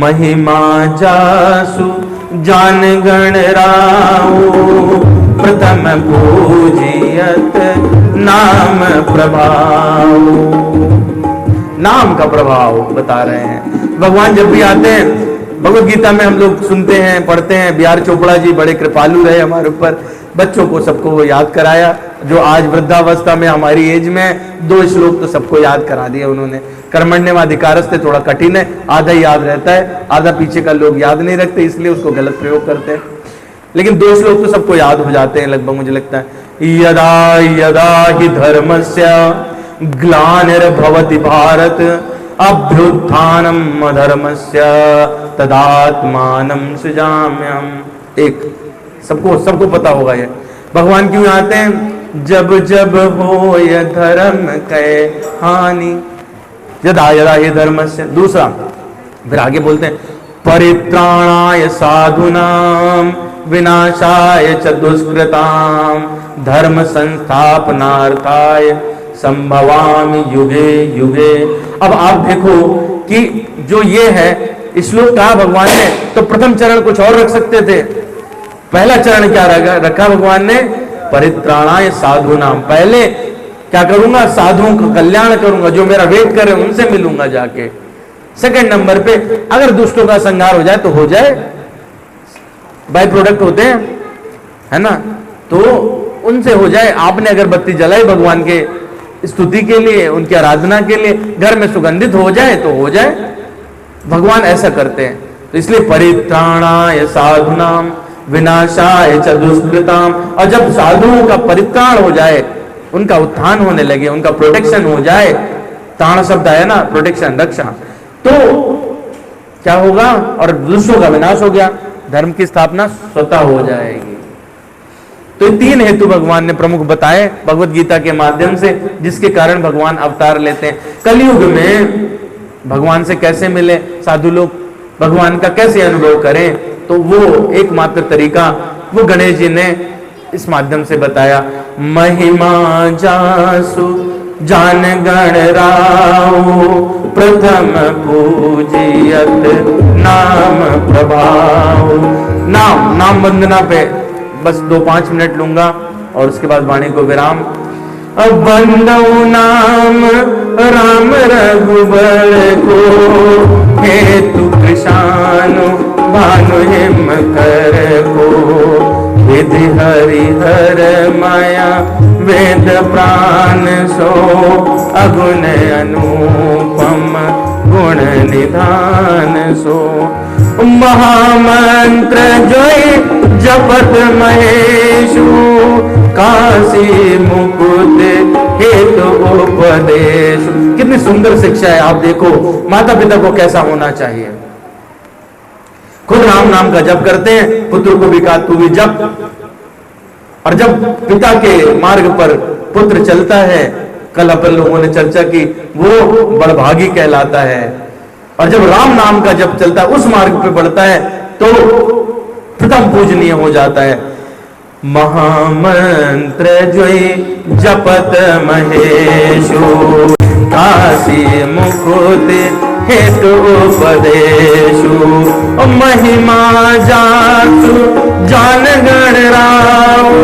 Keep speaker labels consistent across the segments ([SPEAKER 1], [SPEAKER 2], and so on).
[SPEAKER 1] महिमा जासु जान गण राओ, प्रथम पूजियत नाम प्रभाव। नाम का प्रभाव बता रहे हैं। भगवान जब भी आते हैं, भगवत गीता में हम लोग सुनते हैं, पढ़ते हैं, बिहार चोपड़ा जी बड़े कृपालु रहे हमारे ऊपर, बच्चों को सबको वो याद कराया। जो आज वृद्धावस्था में हमारी एज में 2 श्लोक तो सबको याद करा दिए उन्होंने। कर्मण्येवाधिकारस्ते थोड़ा कठिन है, आधा ही याद रहता है, आधा पीछे का लोग याद नहीं रखते, इसलिए उसको गलत प्रयोग करते हैं। लेकिन 2 श्लोक तो सबको याद हो जाते हैं लगभग, मुझे लगता है। यदा यदा हि धर्मस्य ग्लानिर्भवति भारत, अभ्युत्थानम् अधर्मस्य तदात्मानं सृजाम्यहम्। एक सबको पता होगा ये भगवान क्यों आते हैं। जब जब हो यह धर्म कै हानि, यदा यदा ये धर्मस्य। दूसरा फिर आगे बोलते हैं, परित्राणाय साधूनां विनाशाय च दुष्कृतां, धर्म संस्थापनार्थाय संभवामि युगे युगे। अब आप देखो कि जो ये है श्लोक कहा भगवान ने, तो प्रथम चरण कुछ और रख सकते थे। पहला चरण क्या रखा भगवान ने, परित्राणाय साधूनाम। पहले क्या करूंगा, साधुओं का कल्याण करूंगा, जो मेरा वेट कर रहे हैं उनसे मिलूंगा जाके। सेकंड नंबर पे अगर दुष्टों का संहार हो जाए तो हो जाए, बाय प्रोडक्ट होते हैं, है ना, तो उनसे हो जाए। आपने अगर बत्ती जलाई भगवान के स्तुति के लिए, उनकी आराधना के लिए, घर में सुगंधित हो जाए तो हो जाए। भगवान ऐसा करते हैं। तो इसलिए परित्राणाय साधुनाम विनाशाय च दुष्कृताम। और जब साधुओं का परित्राण हो जाए, उनका उत्थान होने लगे, उनका प्रोटेक्शन हो जाए, ताण शब्द है ना, प्रोटेक्शन, रक्षा, तो क्या होगा, और दुष्टों का विनाश हो गया, धर्म की स्थापना स्वतः हो जाएगी। तो ये 3 हेतु भगवान ने प्रमुख बताए भगवत गीता के माध्यम से, जिसके कारण भगवान अवतार लेते हैं। कलयुग में भगवान से कैसे मिले साधु लोग, भगवान का कैसे अनुभव करें, तो वो एकमात्र तरीका वो गणेश जी ने इस माध्यम से बताया। महिमा जासु जान गण राओ, प्रथम पूजियत नाम प्रभाव। नाम वंदना पे बस 2-5 मिनट लूंगा और उसके बाद वाणी को विराम। अब बंदो नाम राम रघुबर को, हेतु कृषानु भानु हिम कर को, विधि हरिहर माया वेद प्राण सो, अगुण अनुपम गुण निधान सो। महामंत्र जोई जपत महेशु, काशी मुकुट हेतु उपदेश। कितनी सुंदर शिक्षा है। आप देखो माता पिता को कैसा होना चाहिए। खुद राम नाम का जप करते हैं, पुत्र को भी कहा तू भी जप। और जब पिता के मार्ग पर पुत्र चलता है, कल अपन लोगों ने चर्चा की, वो बड़भागी कहलाता है। और जब राम नाम का जप चलता है, उस मार्ग पे बढ़ता है, तो प्रथम पूजनीय हो जाता है। महामंत्र जोई जपत महेशु, काशी मुकुट हेतु उपदेशु। महिमा जासु जान गण राओ,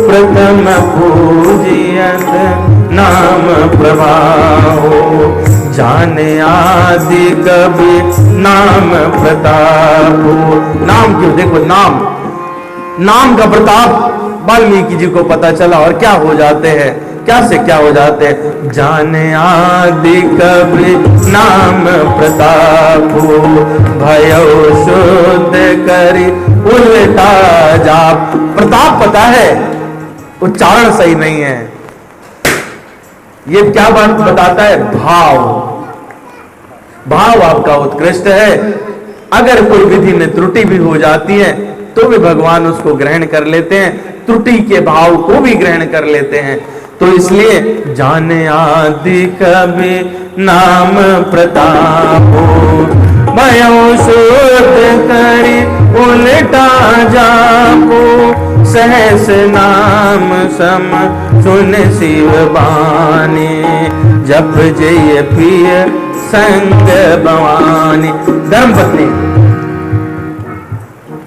[SPEAKER 1] प्रथम पूजियत नाम प्रभाव। जाने आदि कवि नाम प्रताप। नाम क्यों, देखो नाम का प्रताप वाल्मीकि जी को पता चला, और क्या हो जाते हैं, क्या से क्या हो जाते हैं। जाने आदि कवि नाम प्रताप, भयो शुद्ध करी उल्टा जाप। प्रताप पता है, उच्चारण सही नहीं है। ये क्या बात बताता है, भाव आपका उत्कृष्ट है। अगर कोई विधि में त्रुटि भी हो जाती है तो भी भगवान उसको ग्रहण कर लेते हैं, त्रुटि के भाव को भी ग्रहण कर लेते हैं। तो इसलिए जाने आदि कवि नाम प्रताप, भयो शुद्ध करी उल्टा जापो, सहस नाम सम सुन शिव बानी, जप जय प्रिय संग भवानी। धर्म पत्नी,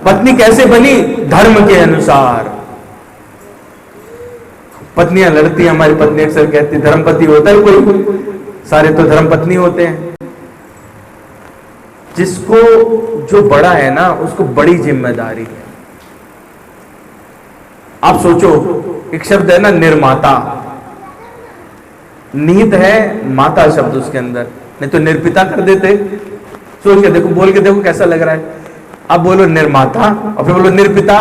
[SPEAKER 1] पत्नी कैसे बनी? धर्म के अनुसार। पत्नियां लड़ती हैं, हमारी पत्नी अक्सर कहती धर्मपति होता है कोई? सारे तो धर्मपत्नी होते हैं। जिसको जो बड़ा है ना, उसको बड़ी जिम्मेदारी है। आप सोचो, एक शब्द है ना निर्माता, नीत है माता शब्द उसके अंदर, नहीं तो निर्पिता कर देते। सोच के देखो, बोल के देखो कैसा लग रहा है। अब बोलो निर्माता और फिर बोलो निर्पिता।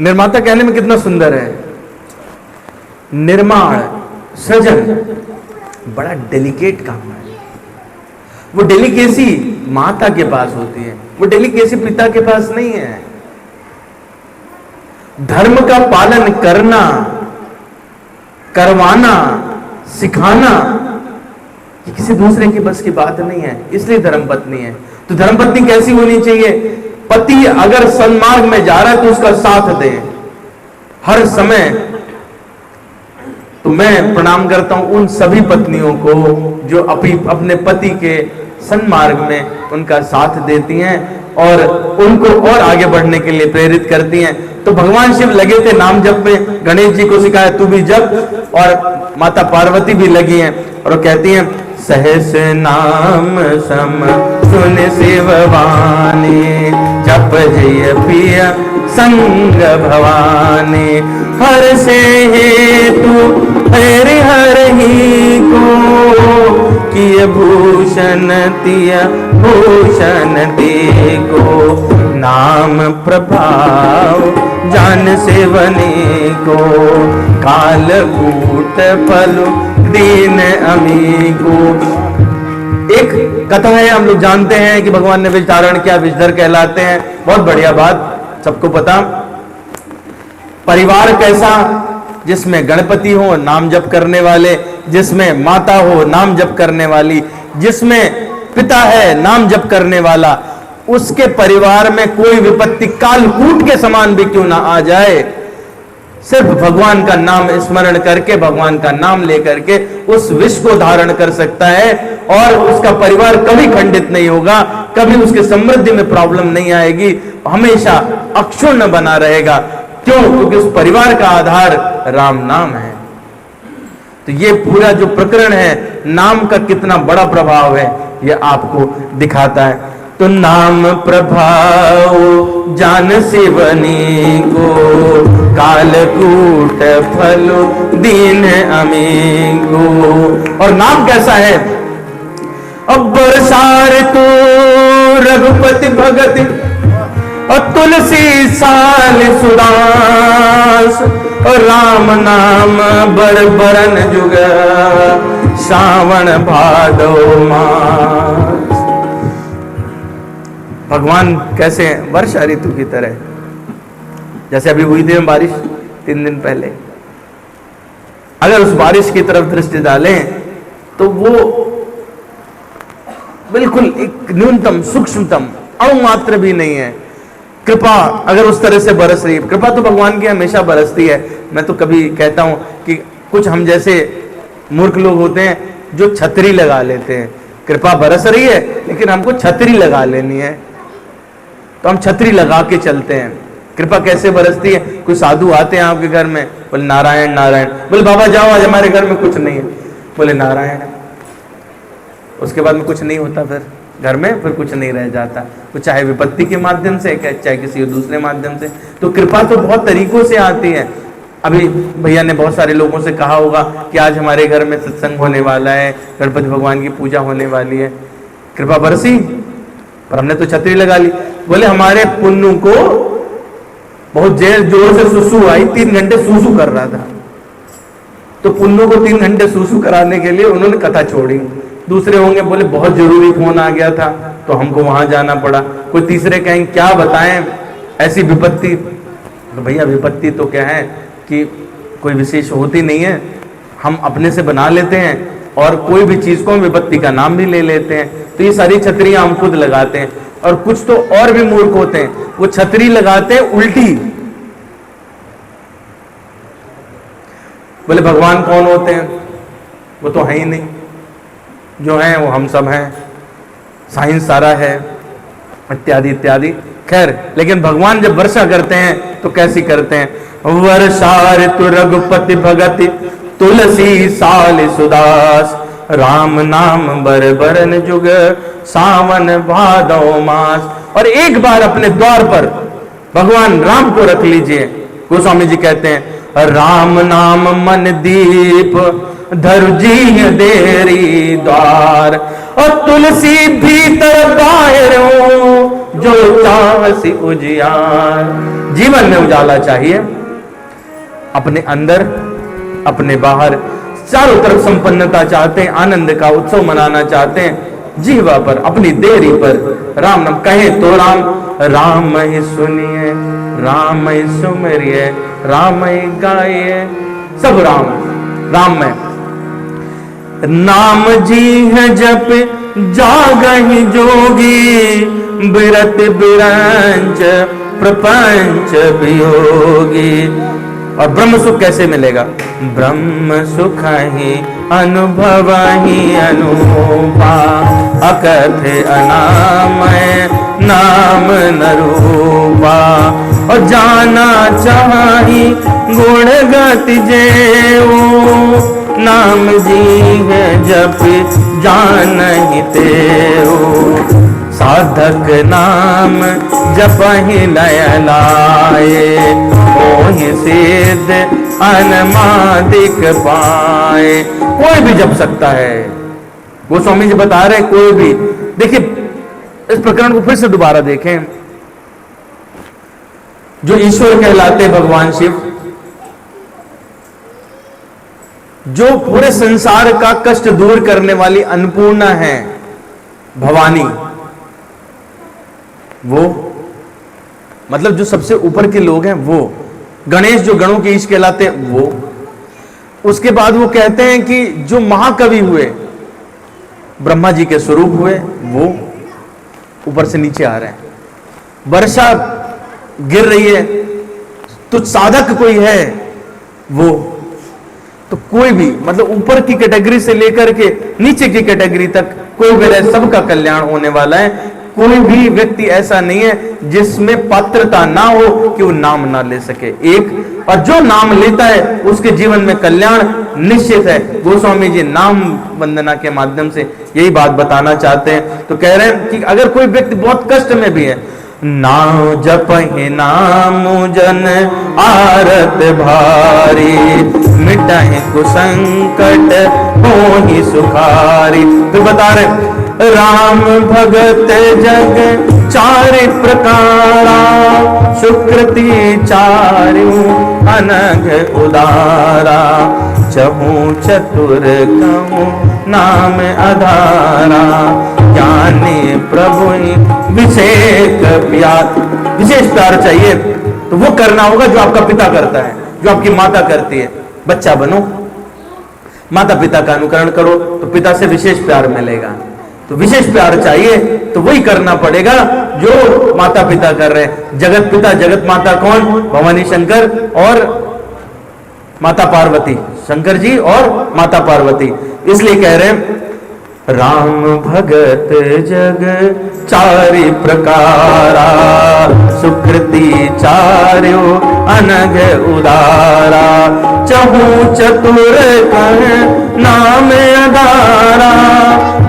[SPEAKER 1] निर्माता कहने में कितना सुंदर है। निर्माण, सृजन बड़ा डेलिकेट काम है। वो डेलिकेसी माता के पास होती है, वो डेलिकेसी पिता के पास नहीं है। धर्म का पालन करना, करवाना, सिखाना ये किसी दूसरे की बस की बात नहीं है, इसलिए धर्मपत्नी है। तो धर्मपत्नी कैसी होनी चाहिए? पति अगर सन्मार्ग में जा रहा है तो उसका साथ दे हर समय। तो मैं प्रणाम करता हूं उन सभी पत्नियों को जो अपने पति के सन्मार्ग में उनका साथ देती हैं और उनको और आगे बढ़ने के लिए प्रेरित करती हैं। तो भगवान शिव लगे थे नाम जप में, गणेश जी को सिखाया तू भी जप, और माता पार्वती भी लगी हैं और वो कहती हैं सहस नाम सम सुन शिववानी, जप जय पिया संग भवानी, हर से हेतु हरि हर ही को, किय भूषण तिय भूषण दे को, नाम प्रभाव जान सेवने को, काल कूट फल दीन अमी को। एक कथा है, हम लोग जानते हैं कि भगवान ने विष धारण किया, विषधर कहलाते हैं। बहुत बढ़िया बात, सबको पता। परिवार कैसा? जिसमें गणपति हो नाम जप करने वाले, जिसमें माता हो नाम जप करने वाली, जिसमें पिता है नाम जप करने वाला, उसके परिवार में कोई विपत्ति कालकूट के समान भी क्यों ना आ जाए, सिर्फ भगवान का नाम स्मरण करके, भगवान का नाम लेकर के उस विष को धारण कर सकता है और उसका परिवार कभी खंडित नहीं होगा, कभी उसके समृद्धि में प्रॉब्लम नहीं आएगी, हमेशा अक्षुण्ण बना रहेगा। क्यों? क्योंकि उस परिवार का आधार राम नाम है। तो ये पूरा जो प्रकरण है, नाम का कितना बड़ा प्रभाव है, ये आपको दिखाता है। तो नाम प्रभाव जान सेवनी को, कालकूट फल दीन अमीगो। और नाम कैसा है? अब्बर सार तो रघुपति भगति और तुलसी साल सुदास, और राम नाम बर बरन जुग, श्रावण भादो मास। भगवान कैसे हैं? वर्षा ऋतु की तरह, जैसे अभी हुई थी बारिश 3 दिन पहले। अगर उस बारिश की तरफ दृष्टि डालें तो वो बिल्कुल एक न्यूनतम सूक्ष्मतम अणुमात्र भी नहीं है। कृपा अगर उस तरह से बरस रही है, कृपा तो भगवान की हमेशा बरसती है। मैं तो कभी कहता हूं कि कुछ हम जैसे मूर्ख लोग होते हैं जो छतरी लगा लेते हैं। कृपा बरस रही है लेकिन हमको छतरी लगा लेनी है, तो हम छतरी लगा के चलते हैं। कृपा कैसे बरसती है? कोई साधु आते हैं आपके घर में, बोले नारायण नारायण, बोले बाबा जाओ आज हमारे घर में कुछ नहीं है, बोले नारायण। उसके बाद में कुछ नहीं होता, फिर घर में फिर कुछ नहीं रह जाता, वो चाहे विपत्ति के माध्यम से चाहे किसी दूसरे माध्यम से। तो कृपा तो बहुत तरीकों से आती है। अभी भैया ने बहुत सारे लोगों से कहा होगा कि आज हमारे घर में सत्संग होने वाला है, गणपति भगवान की पूजा होने वाली है, कृपा बरसी, पर हमने तो छतरी लगा ली। बोले हमारे पुन्नू को बहुत जोर से सुसु आई, 3 घंटे सुसु कर रहा था, तो पुन्नू को 3 घंटे सुसु कराने के लिए उन्होंने कथा छोड़ी। दूसरे होंगे बोले बहुत जरूरी फोन आ गया था तो हमको वहां जाना पड़ा। कोई तीसरे कहेंगे क्या बताएं ऐसी विपत्ति। तो भैया विपत्ति तो क्या है कि कोई विशेष होती नहीं है, हम अपने से बना लेते हैं और कोई भी चीज को हम विपत्ति का नाम भी ले लेते हैं। तो ये सारी छतरियां हम खुद लगाते हैं। और कुछ तो और भी मूर्ख होते हैं, वो छतरी लगाते हैं उल्टी। बोले भगवान कौन होते हैं? वो तो है ही नहीं, जो हैं वो हम सब हैं, साइंस सारा है, इत्यादि इत्यादि। खैर, लेकिन भगवान जब वर्षा करते हैं तो कैसी करते हैं? वर्षा ऋतु रघुपति भगति तुलसी साल सुदास, राम नाम बर बरन जुग सावन भादो मास। और एक बार अपने द्वार पर भगवान राम को रख लीजिए। गोस्वामी जी कहते हैं राम नाम मन दीप धरु जी देरी द्वार, और तुलसी भीतर बाहर हो जो चाहसी उजियार। जीवन में उजाला चाहिए, अपने अंदर अपने बाहर चारों तरफ संपन्नता चाहते हैं, आनंद का उत्सव मनाना चाहते हैं, जीवा पर अपनी देरी पर राम नाम कहें तो राम ही सुनिए, राम ही सुमरिए, राम ही गाइए, सब राम में। नाम जी है जप जागहि जोगी, बिरत बिरंच प्रपंच वियोगी। और ब्रह्म सुख कैसे मिलेगा? ब्रह्म सुख ही अनुभव ही अनुभा, अकथ अनामय नाम नरूपा। और जाना चाही गुण गति जेऊ, नाम जी है जप जान ही तेऊ। साधक नाम जपहि लय लाए, ओहि सिद्ध अनमादिक पाए। कोई भी जप सकता है, गोस्वामी जी बता रहे कोई भी। देखिए इस प्रकरण को फिर से दोबारा देखें। जो ईश्वर कहलाते भगवान शिव, जो पूरे संसार का कष्ट दूर करने वाली अन्नपूर्णा है भवानी, वो मतलब जो सबसे ऊपर के लोग हैं वो, गणेश जो गणों के ईश कहलाते हैं वो। उसके बाद वो कहते हैं कि जो महाकवि हुए, ब्रह्मा जी के स्वरूप हुए, वो ऊपर से नीचे आ रहे हैं। वर्षा गिर रही है तो साधक कोई है वो, तो कोई भी मतलब ऊपर की कैटेगरी से लेकर के नीचे की कैटेगरी तक कोई भी रहे, सबका कल्याण होने वाला है। कोई भी व्यक्ति ऐसा नहीं है जिसमें पात्रता ना हो कि वो नाम ना ले सके एक, और जो नाम लेता है उसके जीवन में कल्याण निश्चित है। गोस्वामी जी नाम वंदना के माध्यम से यही बात बताना चाहते हैं। तो कह रहे हैं कि अगर कोई व्यक्ति बहुत कष्ट में भी है, नाम जपहि नाम जन आरत भारी, मिटहि कुसंकट होहि सुखारी। फिर बता रहे राम भगत जग चारि प्रकारा, सुकृति चारु अनघ उदारा, चहु चतुर कहूँ नाम आधारा, ज्ञानी प्रभु विशेष प्यार। विशेष प्यार चाहिए तो वो करना होगा जो आपका पिता करता है, जो आपकी माता करती है। बच्चा बनो, माता पिता का अनुकरण करो तो पिता से विशेष प्यार मिलेगा। तो विशेष प्यार चाहिए तो वही करना पड़ेगा जो माता पिता कर रहे हैं। जगत पिता जगत माता कौन? भवानी शंकर और माता पार्वती, शंकर जी और माता पार्वती। इसलिए कह रहे हैं राम भगत जग चारि प्रकारा, सुकृति चार्यो अनघ उदारा, चहु चतुर कह नाम आधारा,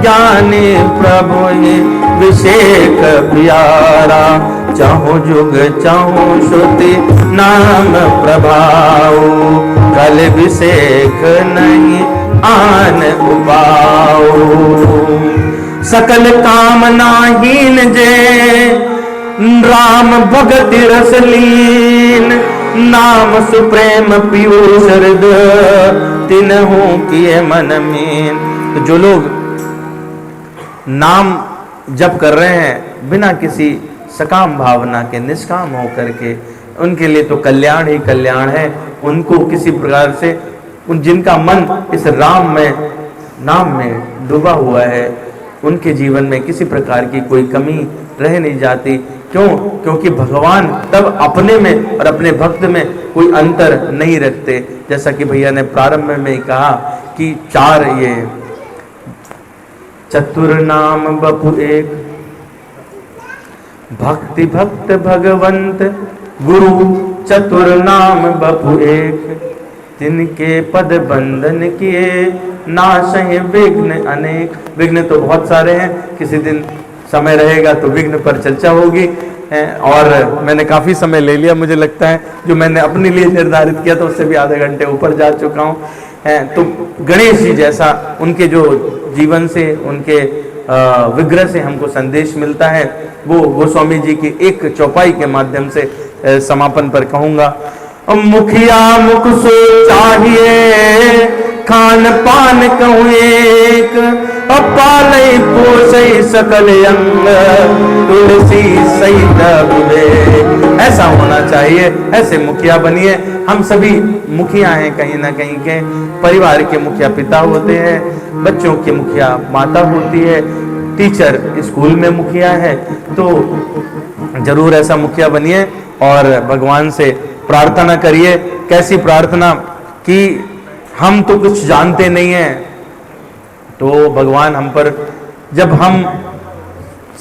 [SPEAKER 1] ज्ञानी प्रभु विशेष प्यारा, चाहु जुग चाहु श्रुति नाम प्रभाव, कल विशेष नहीं आन उपाओ। सकल कामनाहीन जे राम भगति रसलीन, नाम सुप्रेम पीयूष हृदय तिन्हु किए मन मीन। तो जो लोग नाम जप कर रहे हैं बिना किसी सकाम भावना के, निष्काम होकर के, उनके लिए तो कल्याण ही कल्याण है। उनको किसी प्रकार से जिनका मन इस राम में, नाम में डूबा हुआ है, उनके जीवन में किसी प्रकार की कोई कमी रह नहीं जाती। क्यों? क्योंकि भगवान तब अपने में और अपने भक्त में कोई अंतर नहीं रखते। जैसा कि भैया ने प्रारंभ में ही कहा कि चार ये चतुर नाम बपु एक, भक्ति भक्त भगवंत गुरु चतुर नाम बपु एक, जिनके पद बंधन किए नाशहि विघ्न अनेक। विघ्न तो बहुत सारे हैं, किसी दिन समय रहेगा तो विघ्न पर चर्चा होगी। और मैंने काफ़ी समय ले लिया, मुझे लगता है जो मैंने अपने लिए निर्धारित किया था उससे भी आधे घंटे ऊपर जा चुका हूँ। तो गणेश जी जैसा उनके जो जीवन से, उनके विग्रह से हमको संदेश मिलता है, वो गोस्वामी जी की एक चौपाई के माध्यम से समापन पर कहूँगा। मुखिया मुख सो चाहिए, खान पान कहूँ एक, पालई पोसई सकल अंग, तुलसी सहित विवेक। ऐसा होना चाहिए, ऐसे मुखिया बनिए। हम सभी मुखिया हैं, कहीं ना कहीं के परिवार के मुखिया पिता होते हैं, बच्चों के मुखिया माता होती है, टीचर स्कूल में मुखिया है। तो जरूर ऐसा मुखिया बनिए और भगवान से प्रार्थना करिए। कैसी प्रार्थना कि हम तो कुछ जानते नहीं हैं, तो भगवान हम पर, जब हम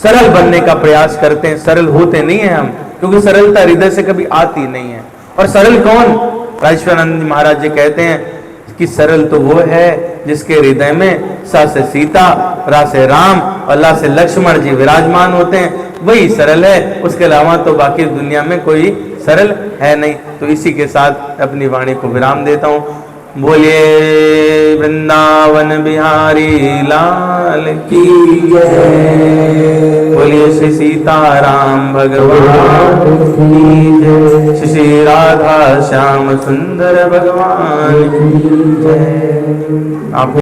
[SPEAKER 1] सरल बनने का प्रयास करते हैं, सरल होते नहीं हैं हम, क्योंकि सरलता हृदय से कभी आती नहीं है। और सरल कौन? राजेश्वरानंद महाराज जी कहते हैं कि सरल तो वो है जिसके हृदय में स से सीता, रा से राम और ला से लक्ष्मण जी विराजमान होते हैं, वही सरल है। उसके अलावा तो बाकी दुनिया में कोई सरल है नहीं। तो इसी के साथ अपनी वाणी को विराम देता हूँ। बोलिए वृंदावन बिहारी लाल की जय, बोलिए श्री सीताराम भगवान की जय, श्री राधा श्याम सुंदर भगवान की जय। आप